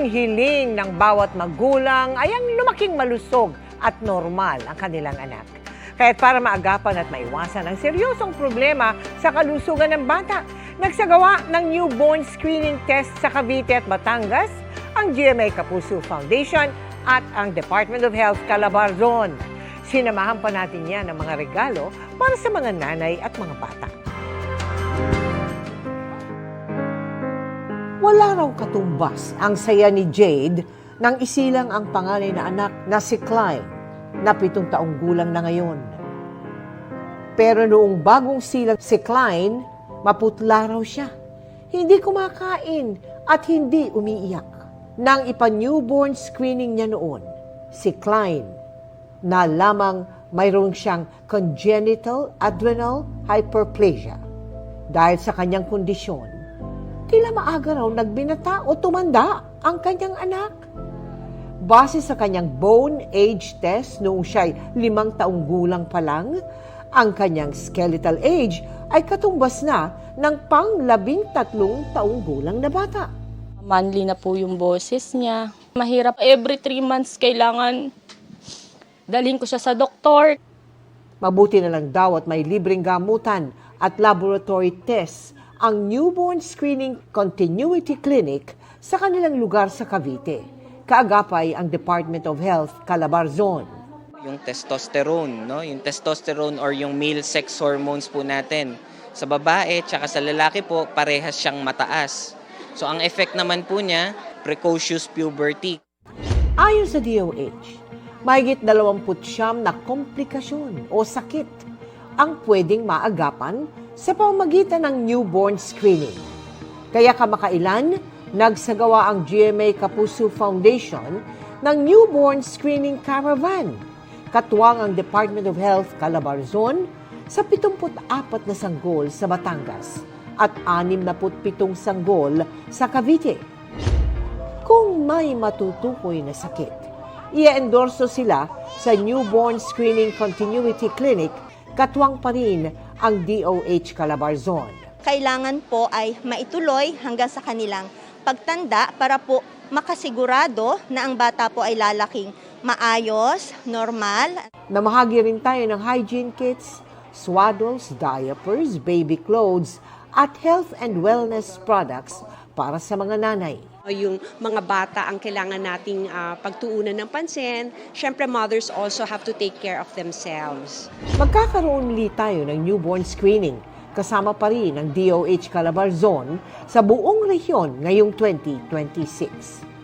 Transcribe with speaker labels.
Speaker 1: Ang hiling ng bawat magulang ay ang lumaking malusog at normal ang kanilang anak. Kaya't para maagapan at maiwasan ang seryosong problema sa kalusugan ng bata, nagsagawa ng newborn screening test sa Cavite at Batangas ang GMA Kapuso Foundation at ang Department of Health Calabarzon. Sinamahan pa natin yan ng mga regalo para sa mga nanay at mga bata. Wala raw katumbas ang saya ni Jade nang isilang ang panganay na anak na si Klein na 7 taong gulang na ngayon. Pero noong bagong silang si Klein, maputla raw siya. Hindi kumakain at hindi umiiyak. Nang ipa-newborn screening niya noon, si Klein, na lamang mayroon siyang congenital adrenal hyperplasia. Dahil sa kanyang kondisyon, tila maaga raw nagbinata o tumanda ang kanyang anak. Base sa kanyang bone age test noong siya'y 5 taong gulang pa lang, ang kanyang skeletal age ay katumbas na ng pang-13 taong gulang na bata.
Speaker 2: Monthly na po yung boses niya. Mahirap. Every 3 months kailangan dalhin ko siya sa doktor.
Speaker 1: Mabuti na lang daw at may libreng gamutan at laboratory tests ang newborn screening continuity clinic sa kanilang lugar sa Cavite. Kaagapay ang Department of Health Calabarzon.
Speaker 3: Yung testosterone, no? Yung testosterone or yung male sex hormones po natin. Sa babae tsaka sa lalaki po, parehas siyang mataas. So ang effect naman po niya, precocious puberty.
Speaker 1: Ayon sa DOH, mahigit 29 na komplikasyon o sakit ang pwedeng maagapan sa pamamagitan ng newborn screening. Kaya kamakailan, nagsagawa ang GMA Kapuso Foundation ng Newborn Screening Caravan. Katuwang ang Department of Health Calabarzon sa 74 na sanggol sa Batangas at 67 sanggol sa Cavite. Kung may matutukoy na sakit, i-endorso sila sa Newborn Screening Continuity Clinic, katuwang pa rin ang DOH Calabarzon.
Speaker 4: Kailangan po ay maituloy hanggang sa kanilang pagtanda para po makasigurado na ang bata po ay lalaking maayos, normal.
Speaker 1: Namahagi rin tayo ng hygiene kits, swaddles, diapers, baby clothes, at health and wellness products para sa mga nanay.
Speaker 5: Yung mga bata ang kailangan nating pagtuunan ng pansin. Siyempre, mothers also have to take care of themselves.
Speaker 1: Magkakaroon ulit tayo ng newborn screening kasama pa rin ang DOH Calabarzon sa buong rehiyon ngayong 2026.